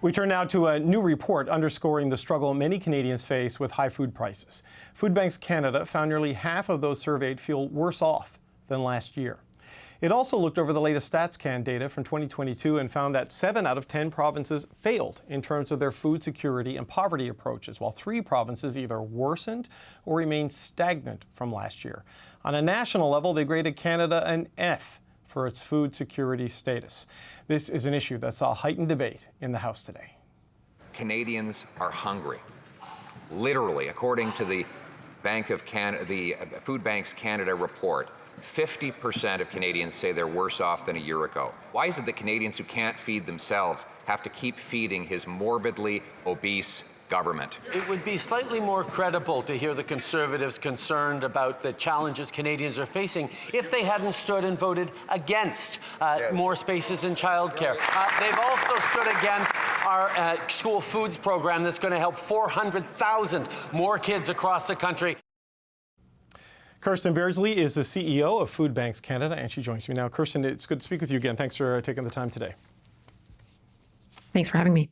We turn now to a new report underscoring the struggle many Canadians face with high food prices. Food Banks Canada found nearly half of those surveyed feel worse off than last year. It also looked over the latest StatsCan data from 2022 and found that 7 out of 10 provinces failed in terms of their food security and poverty approaches, while 3 provinces either worsened or remained stagnant from last year. On a national level, they graded Canada an F for its food security status. This is an issue that saw heightened debate in the House today. Canadians are hungry. Literally, according to the Food Banks Canada report, 50% of Canadians say they're worse off than a year ago. Why is it that Canadians who can't feed themselves have to keep feeding his morbidly obese government? It would be slightly more credible to hear the Conservatives concerned about the challenges Canadians are facing if they hadn't stood and voted against more spaces in childcare. They've also stood against our school foods program that's going to help 400,000 more kids across the country. Kirstin Beardsley is the CEO of Food Banks Canada, and she joins me now. Kirstin, it's good to speak with you again. Thanks for taking the time today. Thanks for having me.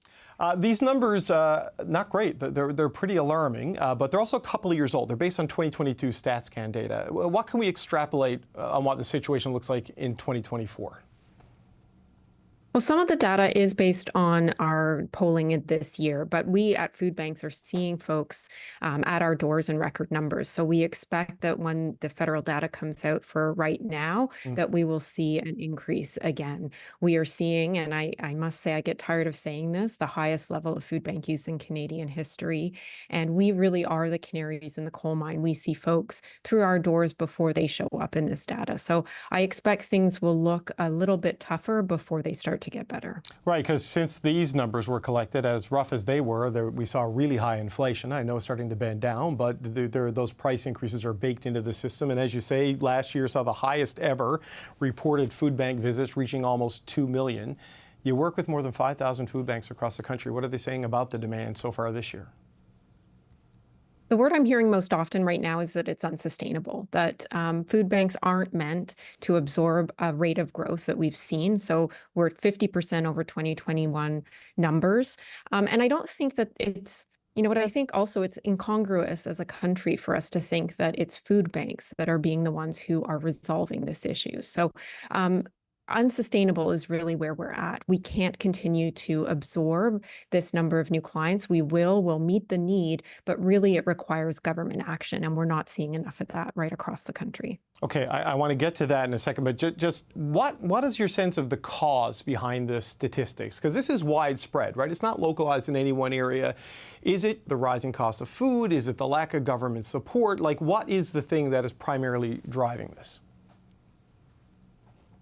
These numbers, not great. They're pretty alarming, but they're also a couple of years old. They're based on 2022 StatsCan data. What can we extrapolate on what the situation looks like in 2024? Well, some of the data is based on our polling this year, but we at Food Banks are seeing folks at our doors in record numbers. So we expect that when the federal data comes out for right now, that we will see an increase again. We are seeing, and I must say I get tired of saying this, the highest level of food bank use in Canadian history. And we really are the canaries in the coal mine. We see folks through our doors before they show up in this data. So I expect things will look a little bit tougher before they start to get better. Right, because since these numbers were collected, as rough as they were, we saw really high inflation. I know it's starting to bend down, but those price increases are baked into the system. And as you say, last year saw the highest ever reported food bank visits, reaching almost 2 million. You work with more than 5,000 food banks across the country. What are they saying about the demand so far this year? The word I'm hearing most often right now is that it's unsustainable, that food banks aren't meant to absorb a rate of growth that we've seen. So we're at 50% over 2021 numbers. And I don't think that it's, what I think also it's incongruous as a country for us to think that it's food banks that are being the ones who are resolving this issue. So unsustainable is really where we're at. We can't continue to absorb this number of new clients. We'll meet the need, but really it requires government action, and we're not seeing enough of that right across the country. Okay, I want to get to that in a second, but just what is your sense of the cause behind the statistics? Because this is widespread, right? It's not localized in any one area. Is it the rising cost of food? Is it the lack of government support? Like, what is the thing that is primarily driving this?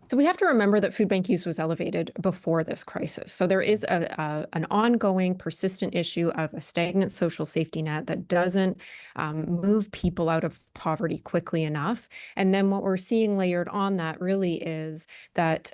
So we have to remember that food bank use was elevated before this crisis. So there is an ongoing, persistent issue of a stagnant social safety net that doesn't move people out of poverty quickly enough. And then what we're seeing layered on that really is that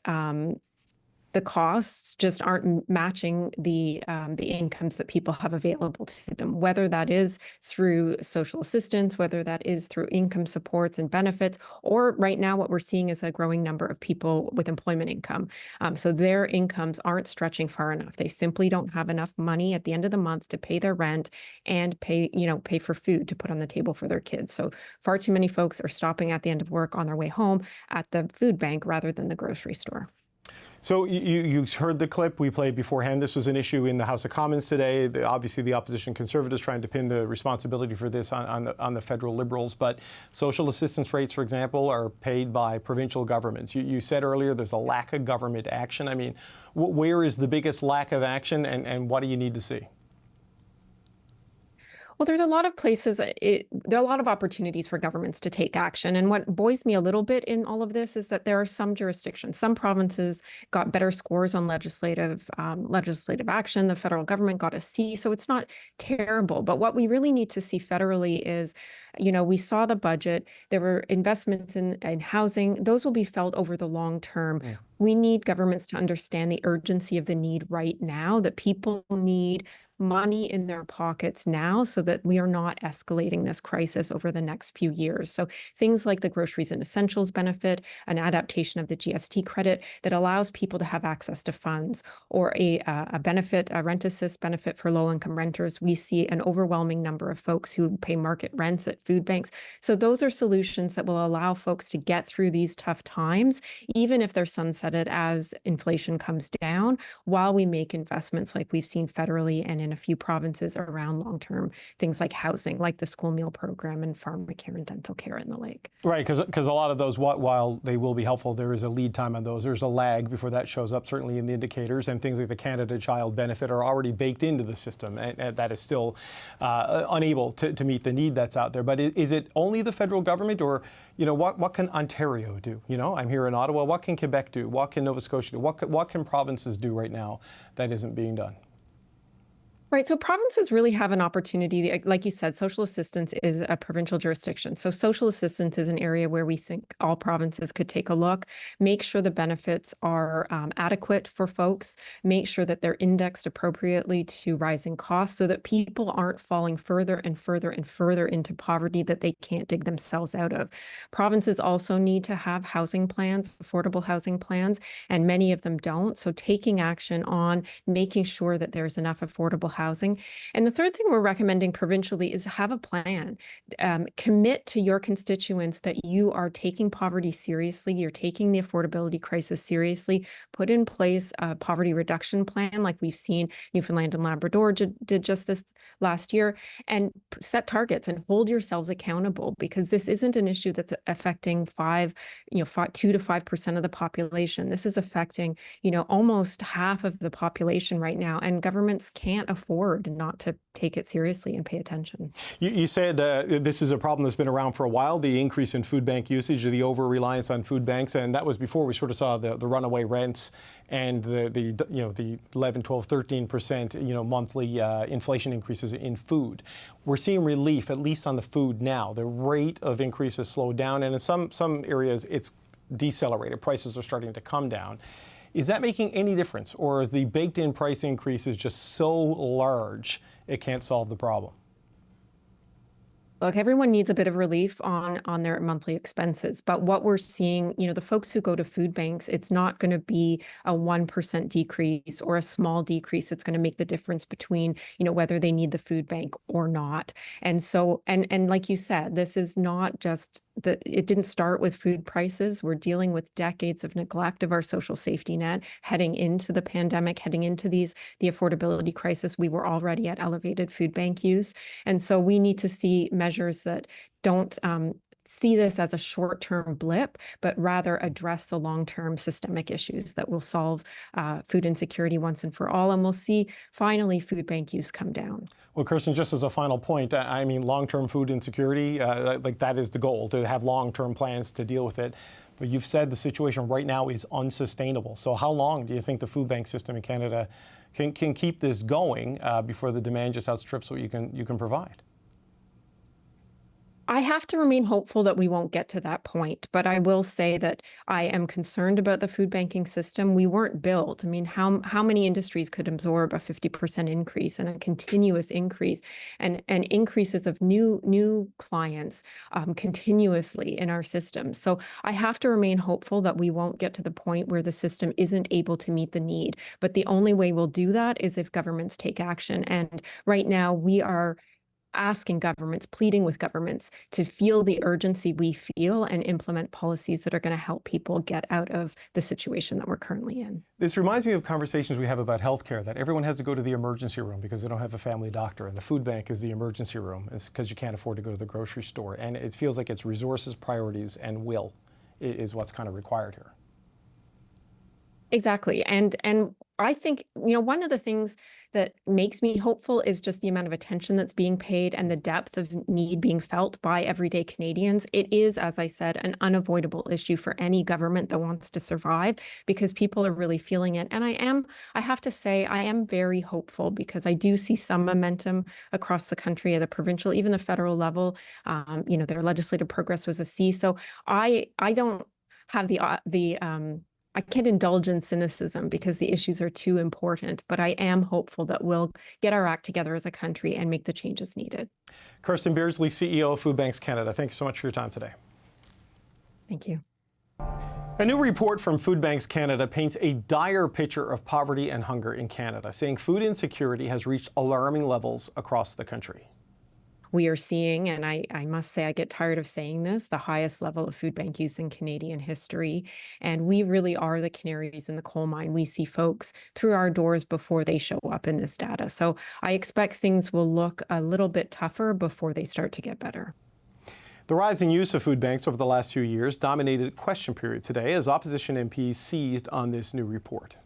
the costs just aren't matching the incomes that people have available to them, whether that is through social assistance, whether that is through income supports and benefits, or right now what we're seeing is a growing number of people with employment income. So their incomes aren't stretching far enough. They simply don't have enough money at the end of the month to pay their rent and pay for food to put on the table for their kids. So far too many folks are stopping at the end of work on their way home at the food bank rather than the grocery store. So you heard the clip we played beforehand. This was an issue in the House of Commons today. Obviously, the opposition Conservatives trying to pin the responsibility for this on the federal Liberals. But social assistance rates, for example, are paid by provincial governments. You said earlier there's a lack of government action. I mean, where is the biggest lack of action, and what do you need to see? Well, there's a lot of places, there are a lot of opportunities for governments to take action. And what buoys me a little bit in all of this is that there are some jurisdictions, some provinces got better scores on legislative action. The federal government got a C, so it's not terrible. But what we really need to see federally is, we saw the budget, there were investments in housing. Those will be felt over the long term. We need governments to understand the urgency of the need right now, that people need money in their pockets now so that we are not escalating this crisis over the next few years. So things like the groceries and essentials benefit, an adaptation of the GST credit that allows people to have access to funds, or a benefit, a rent assist benefit for low-income renters. We see an overwhelming number of folks who pay market rents at food banks. So those are solutions that will allow folks to get through these tough times, even if they're sunsetted as inflation comes down, while we make investments like we've seen federally and in a few provinces around long-term things like housing, like the school meal program and pharmacare and dental care and the like. Right, because a lot of those, while they will be helpful, there is a lead time on those. There's a lag before that shows up, certainly in the indicators, and things like the Canada Child Benefit are already baked into the system, and that is still unable to meet the need that's out there. But is it only the federal government, or what can Ontario do? I'm here in Ottawa. What can Quebec do? What can Nova Scotia do? What can provinces do right now that isn't being done? Right. So provinces really have an opportunity. Like you said, social assistance is a provincial jurisdiction. So social assistance is an area where we think all provinces could take a look, make sure the benefits are adequate for folks, make sure that they're indexed appropriately to rising costs so that people aren't falling further and further and further into poverty that they can't dig themselves out of. Provinces also need to have housing plans, affordable housing plans, and many of them don't. So taking action on making sure that there's enough affordable housing. And the third thing we're recommending provincially is have a plan. Commit to your constituents that you are taking poverty seriously, you're taking the affordability crisis seriously, put in place a poverty reduction plan like we've seen Newfoundland and Labrador did just this last year, and set targets and hold yourselves accountable, because this isn't an issue that's affecting 2 to 5% of the population. This is affecting, almost half of the population right now, and governments can't afford not to take it seriously and pay attention. You said this is a problem that's been around for a while, the increase in food bank usage, the over-reliance on food banks, and that was before we sort of saw the runaway rents and the 11, 12, 13% monthly inflation increases in food. We're seeing relief, at least on the food now. The rate of increase has slowed down, and in some areas it's decelerated. Prices are starting to come down. Is that making any difference, or is the baked-in price increases just so large it can't solve the problem? Look, everyone needs a bit of relief on their monthly expenses. But what we're seeing, the folks who go to food banks, it's not going to be a 1% decrease or a small decrease. It's going to make the difference between, whether they need the food bank or not. And so, and like you said, this is not just it didn't start with food prices. We're dealing with decades of neglect of our social safety net, heading into the pandemic, heading into the affordability crisis. We were already at elevated food bank use. And so we need to see measures that don't see this as a short-term blip, but rather address the long-term systemic issues that will solve food insecurity once and for all. And we'll see, finally, food bank use come down. Well, Kirstin, just as a final point, I mean, long-term food insecurity, like that is the goal, to have long-term plans to deal with it. But you've said the situation right now is unsustainable. So how long do you think the food bank system in Canada can keep this going before the demand just outstrips what you can provide? I have to remain hopeful that we won't get to that point, but I will say that I am concerned about the food banking system. We weren't built. I mean, how many industries could absorb a 50% increase and a continuous increase and increases of new clients continuously in our system? So I have to remain hopeful that we won't get to the point where the system isn't able to meet the need. But the only way we'll do that is if governments take action. And right now we are asking governments, pleading with governments to feel the urgency we feel and implement policies that are going to help people get out of the situation that we're currently in. This reminds me of conversations we have about healthcare, that everyone has to go to the emergency room because they don't have a family doctor, and the food bank is the emergency room. It's because you can't afford to go to the grocery store. And it feels like it's resources, priorities, and will is what's kind of required here. Exactly. And I think, one of the things that makes me hopeful is just the amount of attention that's being paid and the depth of need being felt by everyday Canadians. It is, as I said, an unavoidable issue for any government that wants to survive, because people are really feeling it. And I have to say, I am very hopeful, because I do see some momentum across the country at the provincial, even the federal level. Their legislative progress was a C. So I don't have I can't indulge in cynicism because the issues are too important, but I am hopeful that we'll get our act together as a country and make the changes needed. Kirstin Beardsley, CEO of Food Banks Canada, thank you so much for your time today. Thank you. A new report from Food Banks Canada paints a dire picture of poverty and hunger in Canada, saying food insecurity has reached alarming levels across the country. We are seeing, and I must say I get tired of saying this, the highest level of food bank use in Canadian history. And we really are the canaries in the coal mine. We see folks through our doors before they show up in this data. So I expect things will look a little bit tougher before they start to get better. The rising use of food banks over the last 2 years dominated question period today as opposition MPs seized on this new report.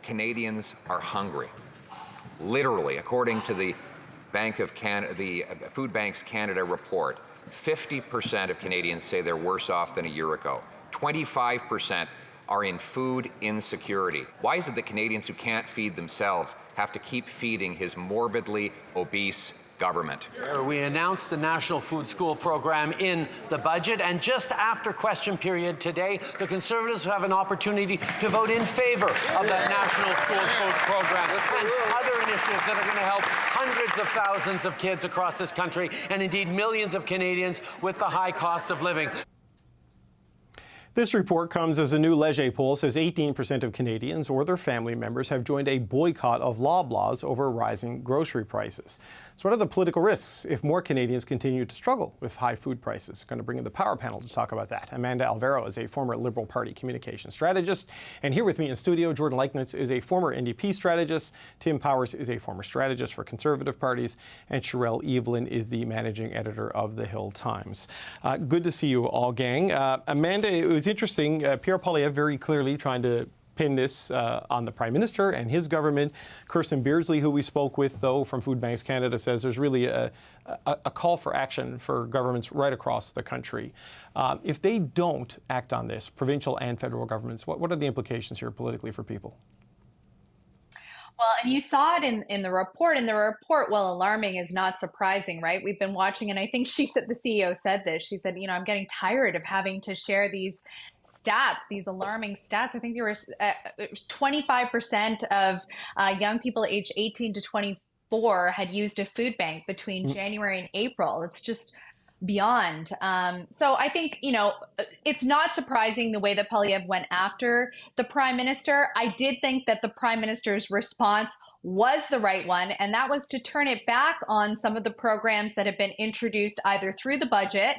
Canadians are hungry. Literally, according to the Food Banks Canada report, 50% of Canadians say they're worse off than a year ago. 25% are in food insecurity. Why is it that Canadians who can't feed themselves have to keep feeding his morbidly obese government? We announced the National Food School program in the budget, and just after question period today, the Conservatives have an opportunity to vote in favor of that National School Food program and other initiatives that are going to help hundreds of thousands of kids across this country, and indeed millions of Canadians with the high cost of living. This report comes as a new Leger poll says 18% of Canadians or their family members have joined a boycott of Loblaws over rising grocery prices. So what are the political risks if more Canadians continue to struggle with high food prices? Going to bring in the Power Panel to talk about that. Amanda Alvaro is a former Liberal Party communication strategist. And here with me in studio, Jordan Leichnitz is a former NDP strategist. Tim Powers is a former strategist for Conservative parties. And Sherelle Evelyn is the managing editor of The Hill Times. Good to see you all, gang. Amanda, it was interesting. Pierre Poilievre very clearly trying to pin this on the Prime Minister and his government. Kirstin Beardsley, who we spoke with, though, from Food Banks Canada, says there's really a call for action for governments right across the country. If they don't act on this, provincial and federal governments, what are the implications here politically for people? Well, and you saw it in the report. And the report, while alarming, is not surprising, right? We've been watching, and I think the CEO said this. She said, I'm getting tired of having to share these stats, these alarming stats. I think there was 25% of young people aged 18 to 24 had used a food bank between January and April. It's just beyond. So I think, it's not surprising the way that Poilievre went after the Prime Minister. I did think that the Prime Minister's response was the right one, and that was to turn it back on some of the programs that have been introduced either through the budget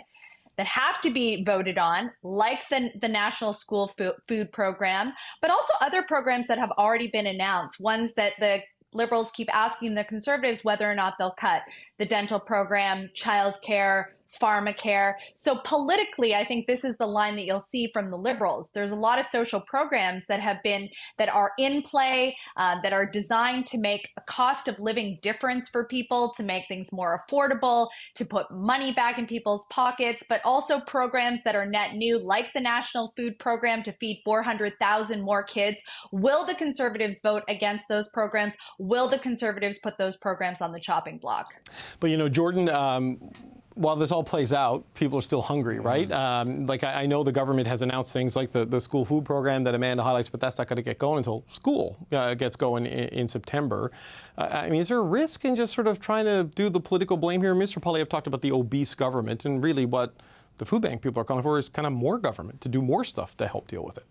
that have to be voted on, like the National School Food Program, but also other programs that have already been announced, ones that the Liberals keep asking the Conservatives whether or not they'll cut: the dental program, childcare, pharmacare. So politically, I think this is the line that you'll see from the Liberals. There's a lot of social programs that are in play, that are designed to make a cost of living difference for people, to make things more affordable, to put money back in people's pockets, but also programs that are net new, like the National Food Program to feed 400,000 more kids. Will the Conservatives vote against those programs? Will the Conservatives put those programs on the chopping block? But, Jordan, while this all plays out, people are still hungry, right? I know the government has announced things like the school food program that Amanda highlights, but that's not going to get going until school gets going in September. Is there a risk in just sort of trying to do the political blame here? Mr. Poilievre talked about the obese government, and really what the food bank people are calling for is kind of more government to do more stuff to help deal with it.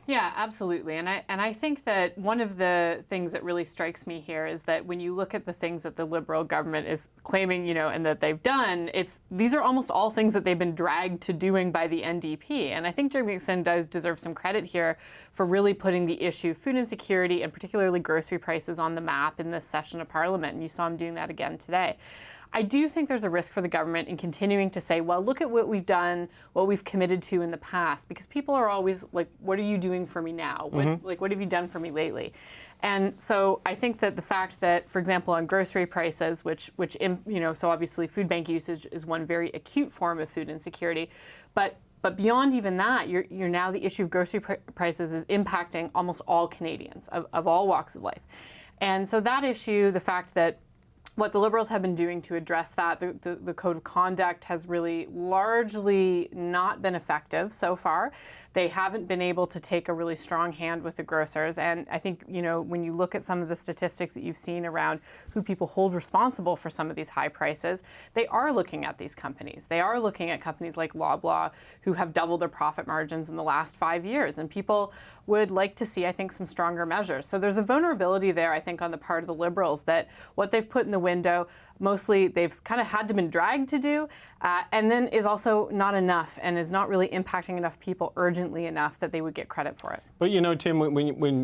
Yeah, absolutely. And I think that one of the things that really strikes me here is that when you look at the things that the Liberal government is claiming, and that they've done, these are almost all things that they've been dragged to doing by the NDP. And I think Jeremy does deserve some credit here for really putting the issue food insecurity and particularly grocery prices on the map in this session of Parliament. And you saw him doing that again today. I do think there's a risk for the government in continuing to say, well, look at what we've done, what we've committed to in the past, because people are always like, what are you doing for me now? What have you done for me lately? And so I think that the fact that, for example, on grocery prices, which so obviously food bank usage is one very acute form of food insecurity, but beyond even that, you're now the issue of grocery prices is impacting almost all Canadians of all walks of life. And so that issue, the fact that what the Liberals have been doing to address that, the code of conduct has really largely not been effective so far. They haven't been able to take a really strong hand with the grocers. And I think, when you look at some of the statistics that you've seen around who people hold responsible for some of these high prices, they are looking at these companies. They are looking at companies like Loblaw, who have doubled their profit margins in the last 5 years. And people would like to see, I think, some stronger measures. So there's a vulnerability there, I think, on the part of the Liberals that what they've put in the window, mostly they've kind of had to been dragged to do, and then is also not enough and is not really impacting enough people urgently enough that they would get credit for it. But Tim, when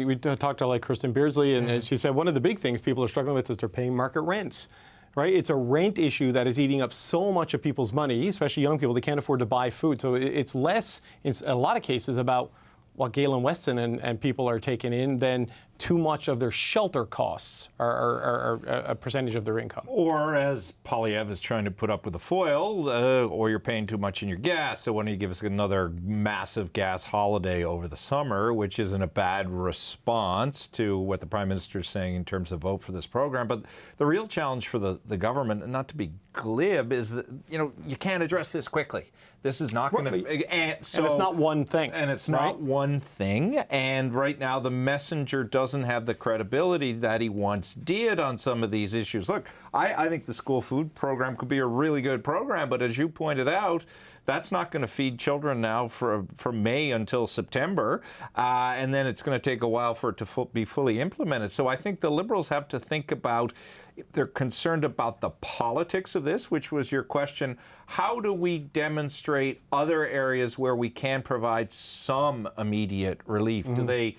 we talked to Kirstin Beardsley, and she said one of the big things people are struggling with is they're paying market rents. Right? It's a rent issue that is eating up so much of people's money, especially young people. They can't afford to buy food. So it's less, in a lot of cases, about what Galen Weston and people are taking in than too much of their shelter costs are a percentage of their income. Or as Polyev is trying to put up with a foil, or you're paying too much in your gas, so why don't you give us another massive gas holiday over the summer, which isn't a bad response to what the Prime Minister is saying in terms of vote for this program. But the real challenge for the government, and not to be glib, is that, you can't address this quickly. This is not going to... And it's not one thing. And it's not one thing. And right now, the messenger doesn't have the credibility that he once did on some of these issues. Look, I think the school food program could be a really good program, but as you pointed out, that's not going to feed children now from May until September, and then it's going to take a while for it to be fully implemented. So I think the Liberals have to think about, they're concerned about the politics of this, which was your question. How do we demonstrate other areas where we can provide some immediate relief? Do they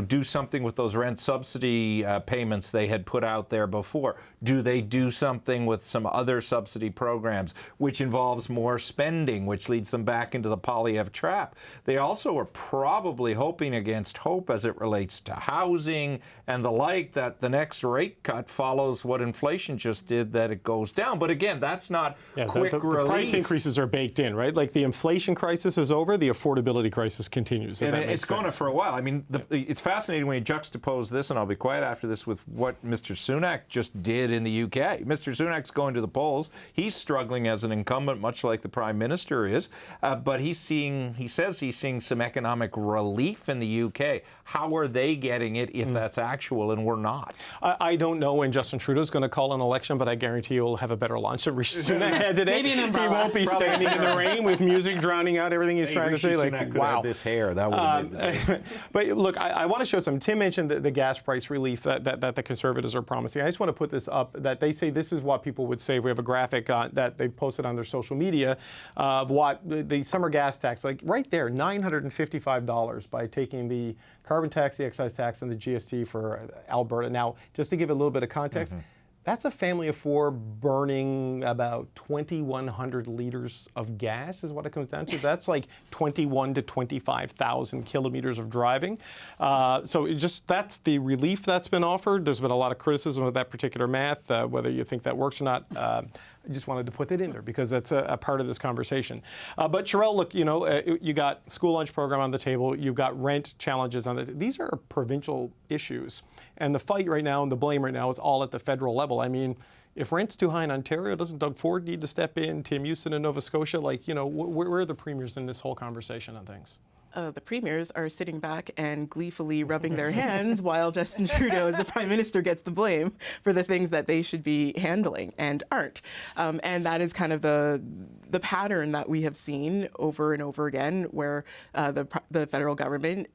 do something with those rent subsidy payments they had put out there before? Do they do something with some other subsidy programs, which involves more spending, which leads them back into the Polyev trap? They also are probably hoping against hope as it relates to housing and the like, that the next rate cut follows what inflation just did, that it goes down. But again, that's not quick relief. The price increases are baked in, right? Like the inflation crisis is over, the affordability crisis continues. And it's going to for a while. I mean, it's fascinating when you juxtapose this, and I'll be quiet after this, with what Mr. Sunak just did in the UK. Mr. Sunak's going to the polls. He's struggling as an incumbent, much like the Prime Minister is, but he says he's seeing some economic relief in the UK. How are they getting it if that's actual and we're not? I don't know when Justin Trudeau's going to call an election, but I guarantee you'll have a better lunch than Rishi Sunak had today. Maybe an umbrella. He won't be standing in the rain with music drowning out everything he's trying to say. Rishi Sunak could have this hair. That would have made the But look, I want to show some. Tim mentioned the gas price relief that the Conservatives are promising. I just want to put this up, that they say this is what people would save. We have a graphic that they posted on their social media of what the summer gas tax, like right there, $955 by taking the carbon tax, the excise tax, and the GST for Alberta. Now, just to give a little bit of context, that's a family of four burning about 2,100 liters of gas is what it comes down to. That's like 21 to 25,000 kilometers of driving. So that's the relief that's been offered. There's been a lot of criticism of that particular math, whether you think that works or not. I just wanted to put that in there because that's a part of this conversation. But Sherelle, look, you got school lunch program on the table. You've got rent challenges on the table. These are provincial issues. And the fight right now and the blame right now is all at the federal level. I mean, if rent's too high in Ontario, doesn't Doug Ford need to step in? Tim Houston in Nova Scotia? Where are the premiers in this whole conversation on things? The premiers are sitting back and gleefully rubbing their hands while Justin Trudeau, as the Prime Minister, gets the blame for the things that they should be handling and aren't. And that is kind of the pattern that we have seen over and over again, where the federal government,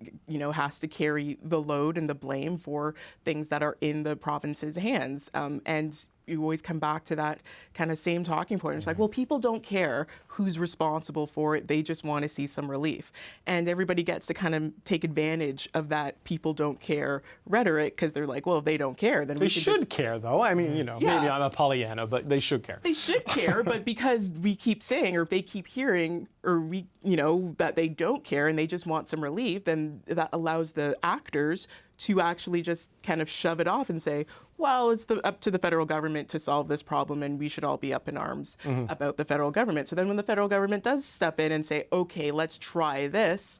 has to carry the load and the blame for things that are in the province's hands. And you always come back to that kind of same talking point. It's like, well, people don't care who's responsible for it. They just want to see some relief. And everybody gets to kind of take advantage of that people don't care rhetoric, because they're like, well, if they don't care, then they should care, though. I mean, maybe I'm a Pollyanna, but they should care. They should care, but because we keep saying, or if they keep hearing, or we, that they don't care and they just want some relief, then that allows the actors to actually just kind of shove it off and say, well, it's up to the federal government to solve this problem, and we should all be up in arms about the federal government. So then when the federal government does step in and say, okay, let's try this,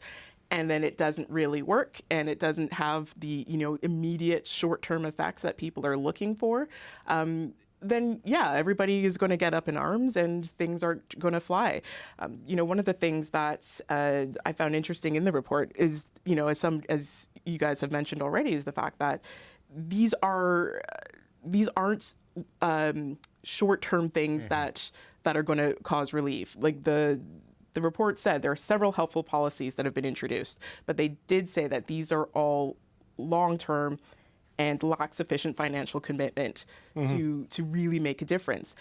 and then it doesn't really work, and it doesn't have the immediate short-term effects that people are looking for, then yeah, everybody is going to get up in arms and things aren't going to fly. One of the things that I found interesting in the report is, as you guys have mentioned already, is the fact that these aren't short-term things that are going to cause relief. Like the report said, there are several helpful policies that have been introduced, but they did say that these are all long-term and lack sufficient financial commitment to really make a difference.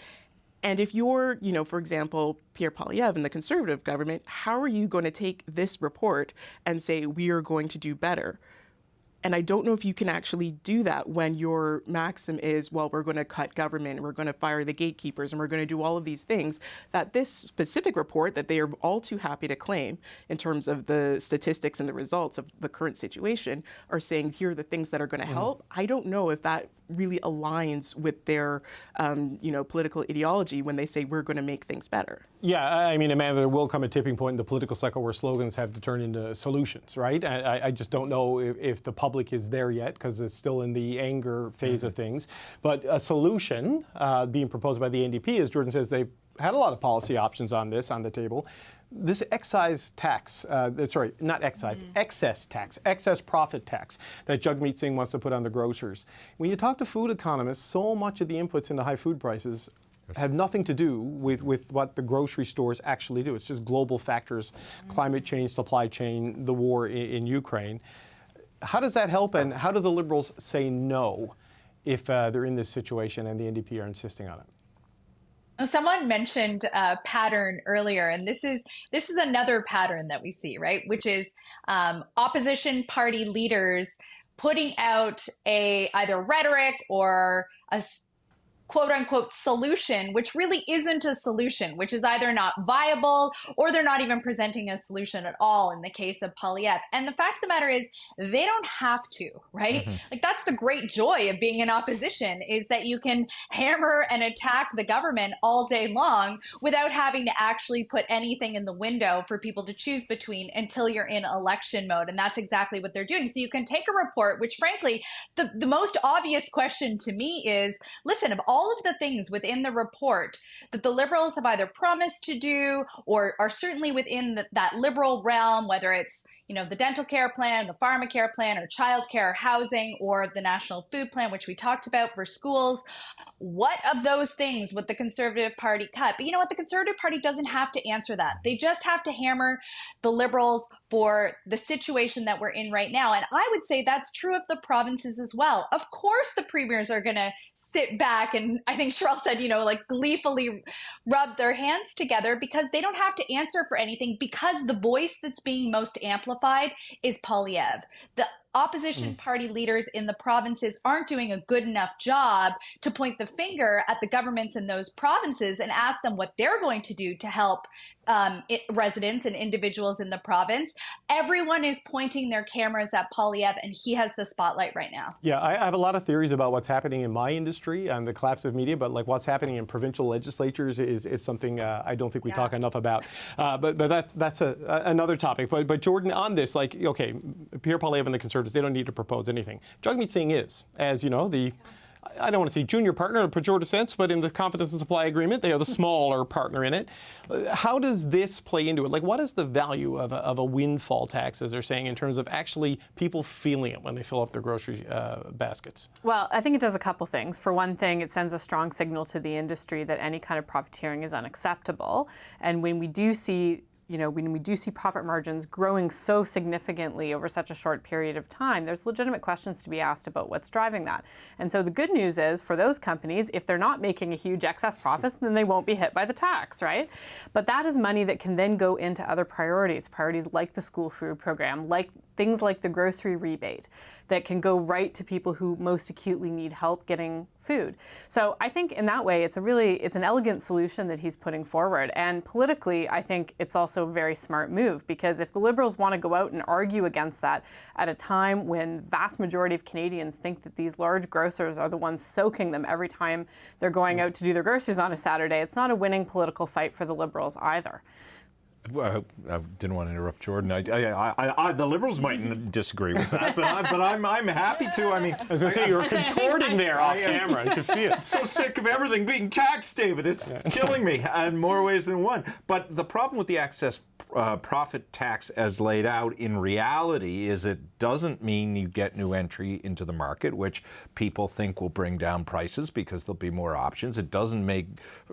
And if you're, for example, Pierre Poilievre in the Conservative government, how are you going to take this report and say we are going to do better? And I don't know if you can actually do that when your maxim is, well, we're going to cut government, we're going to fire the gatekeepers, and we're going to do all of these things. That this specific report that they are all too happy to claim in terms of the statistics and the results of the current situation are saying here are the things that are going to help. I don't know if that really aligns with their, political ideology when they say we're going to make things better. Yeah, I mean, Amanda, there will come a tipping point in the political cycle where slogans have to turn into solutions, right? I just don't know if the public is there yet because it's still in the anger phase of things. But a solution being proposed by the NDP, as Jordan says, they've had a lot of policy options on this on the table. This excise tax, not excise, excess tax, excess profit tax that Jagmeet Singh wants to put on the grocers. When you talk to food economists, so much of the inputs into high food prices have nothing to do with what the grocery stores actually do. It's just global factors, climate change, supply chain, the war in Ukraine. How does that help, and how do the Liberals say no if they're in this situation and the NDP are insisting on it? Someone mentioned a pattern earlier, and this is another pattern that we see, right? Which is opposition party leaders putting out either rhetoric or a quote unquote solution, which really isn't a solution, which is either not viable or they're not even presenting a solution at all in the case of Poilievre. And the fact of the matter is they don't have to, right? Like that's the great joy of being in opposition, is that you can hammer and attack the government all day long without having to actually put anything in the window for people to choose between until you're in election mode. And that's exactly what they're doing. So you can take a report, which frankly, the most obvious question to me is, listen, of all of the things within the report that the Liberals have either promised to do or are certainly within that Liberal realm, whether it's the dental care plan, the pharmacare plan, or child care, housing, or the national food plan, which we talked about for schools. What of those things would the Conservative Party cut? But you know what? The Conservative Party doesn't have to answer that. They just have to hammer the Liberals for the situation that we're in right now. And I would say that's true of the provinces as well. Of course, the premiers are going to sit back and, I think Cheryl said, gleefully rub their hands together because they don't have to answer for anything, because the voice that's being most amplified is Poilievre. The opposition party leaders in the provinces aren't doing a good enough job to point the finger at the governments in those provinces and ask them what they're going to do to help residents and individuals in the province. Everyone is pointing their cameras at Poilievre, and he has the spotlight right now. Yeah, I have a lot of theories about what's happening in my industry and the collapse of media, but like what's happening in provincial legislatures is something I don't think we talk enough about. But that's another topic. But Jordan, on this, okay, Pierre Poilievre and the Conservatives, they don't need to propose anything. Jagmeet Singh is, as you know, I don't want to say junior partner in a pejorative sense, but in the confidence and supply agreement, they are the smaller partner in it. How does this play into it? What is the value of a windfall tax, as they're saying, in terms of actually people feeling it when they fill up their grocery baskets? Well, I think it does a couple things. For one thing, it sends a strong signal to the industry that any kind of profiteering is unacceptable. And when we do see profit margins growing so significantly over such a short period of time, there's legitimate questions to be asked about what's driving that. And so the good news is for those companies, if they're not making a huge excess profits, then they won't be hit by the tax, right? But that is money that can then go into other priorities like the school food program, like things like the grocery rebate that can go right to people who most acutely need help getting food. So I think in that way, it's an elegant solution that he's putting forward. And politically, I think it's also a very smart move, because if the Liberals want to go out and argue against that at a time when vast majority of Canadians think that these large grocers are the ones soaking them every time they're going out to do their groceries on a Saturday, it's not a winning political fight for the Liberals either. Well, I didn't want to interrupt Jordan. The Liberals might disagree with that, but I'm happy to. I mean, I was going to say, you were contorting there off camera. I could feel it. So sick of everything being taxed, David. It's killing me in more ways than one. But the problem with the excess profit tax as laid out in reality is it doesn't mean you get new entry into the market, which people think will bring down prices because there'll be more options. It doesn't make...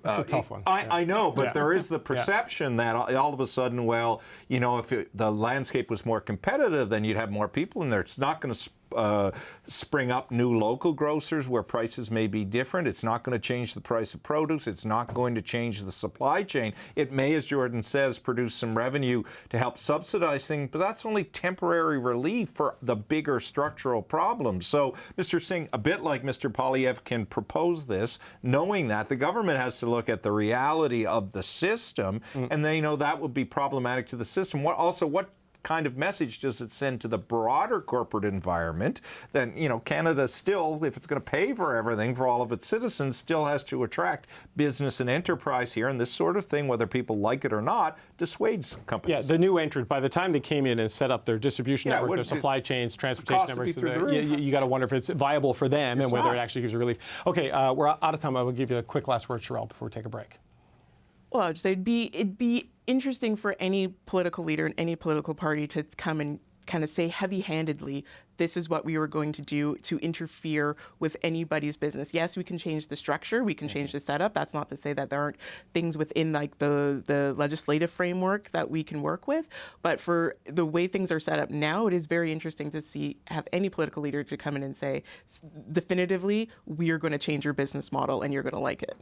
It's a tough one. I know, but there is the perception that all of a sudden, well, you know, if the landscape was more competitive, then you'd have more people in there. It's not going to spring up new local grocers where prices may be different. It's not going to change the price of produce. It's not going to change the supply chain. It may, as Jordan says, produce some revenue to help subsidize things, but that's only temporary relief for the bigger structural problems. So Mr. Singh, a bit like Mr. Poilievre, can propose this, knowing that the government has to look at the reality of the system, and they know that would be problematic to the system. What kind of message does it send to the broader corporate environment? Then, you know, Canada still, if it's going to pay for everything for all of its citizens, still has to attract business and enterprise here, and this sort of thing, whether people like it or not, dissuades companies. Yeah, the new entrant, by the time they came in and set up their distribution network, their supply chains, transportation networks, you got to wonder if it's viable for them and whether it actually gives you relief. Okay, we're out of time. I will give you a quick last word, Sherelle, before we take a break. Well, I'd say it'd be interesting for any political leader in any political party to come and kind of say heavy-handedly, this is what we were going to do to interfere with anybody's business. Yes, we can change the structure, we can change the setup. That's not to say that there aren't things within like the legislative framework that we can work with. But for the way things are set up now, it is very interesting to have any political leader to come in and say, definitively, we are going to change your business model and you're going to like it.